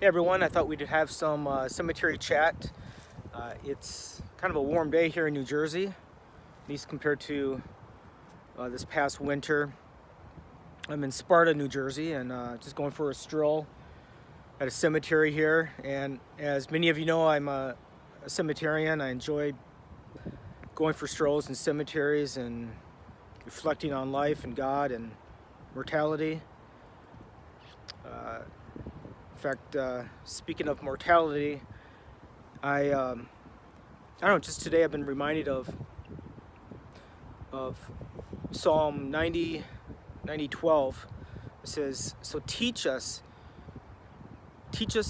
Hey everyone, I thought we'd have some cemetery chat. It's kind of a warm day here in New Jersey, at least compared to this past winter. I'm in Sparta, New Jersey, and just going for a stroll at a cemetery here. And as many of you know, I'm a cemeterian. I enjoy going for strolls in cemeteries and reflecting on life and God and mortality. In fact, speaking of mortality, I don't know, just today I've been reminded of Psalm 90:12. It says, "So teach us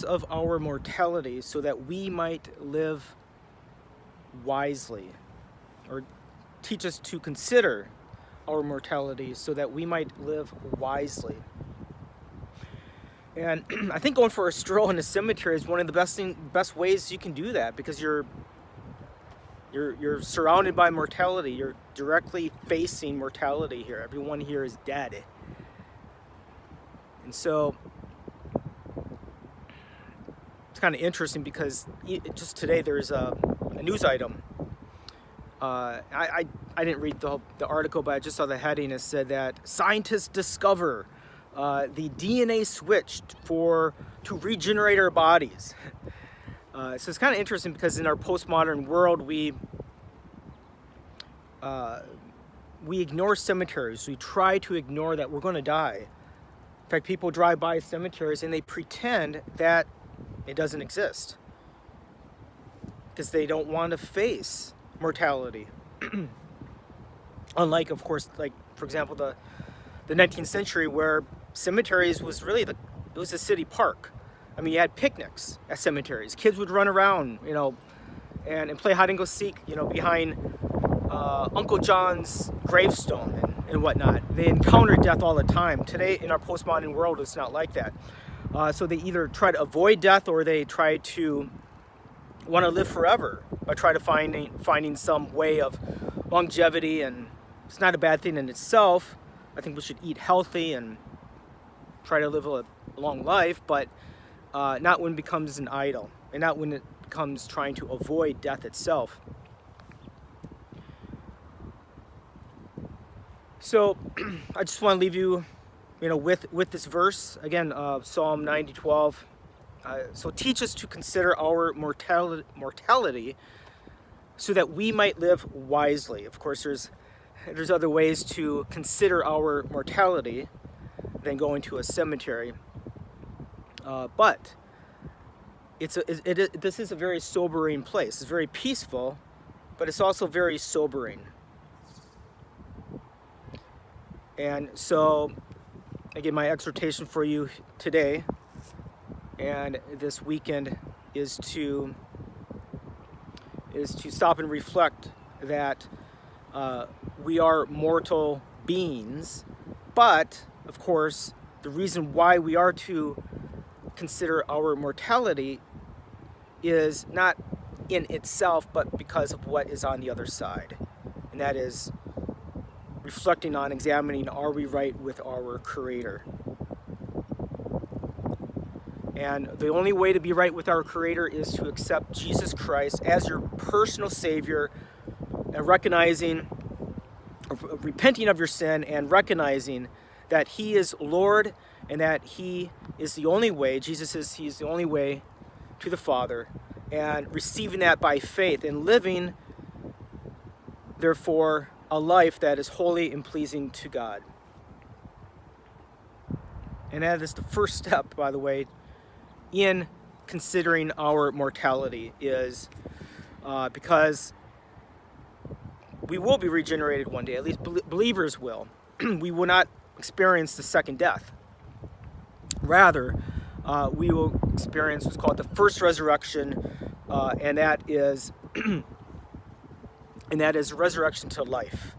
of our mortality so that we might live wisely," or teach us to consider our mortality so that we might live wisely. And I think going for a stroll in a cemetery is one of the best ways you can do that, because you're surrounded by mortality. You're directly facing mortality here. Everyone here is dead. And so it's kind of interesting because just today there's a news item. I didn't read the article, but I just saw the heading. It said that scientists discover the DNA switched to regenerate our bodies. So it's kind of interesting because in our postmodern world, we ignore cemeteries. We try to ignore that we're going to die. In fact, people drive by cemeteries and they pretend that it doesn't exist because they don't want to face mortality. Unlike, of course, like for example, the 19th century, where cemeteries was really it was a city park. I mean, you had picnics at cemeteries. Kids would run around, and play hide and go seek, behind Uncle John's gravestone and whatnot. They encountered death all the time. Today, in our postmodern world, it's not like that. So they either try to avoid death or they try to want to live forever by trying to finding some way of longevity. And it's not a bad thing in itself. I think we should eat healthy and try to live a long life, but not when it becomes an idol, and not when it becomes trying to avoid death itself. So I just want to leave you, with this verse again, Psalm 90:12. So teach us to consider our mortality, so that we might live wisely. Of course, there's other ways to consider our mortality than going to a cemetery. But this is a very sobering place. It's very peaceful, but it's also very sobering. And so, again, my exhortation for you today and this weekend is to stop and reflect that we are mortal beings, but of course, the reason why we are to consider our mortality is not in itself, but because of what is on the other side. And that is reflecting on, examining, are we right with our Creator? And the only way to be right with our Creator is to accept Jesus Christ as your personal Savior, and repenting of your sin and recognizing that He is Lord and that He is the only way. Jesus says He's the only way to the Father, and receiving that by faith and living, therefore, a life that is holy and pleasing to God. And that is the first step, by the way, in considering our mortality, is because we will be regenerated one day. At least believers will. We will not experience the second death. Rather, we will experience what's called the first resurrection, and that is resurrection to life.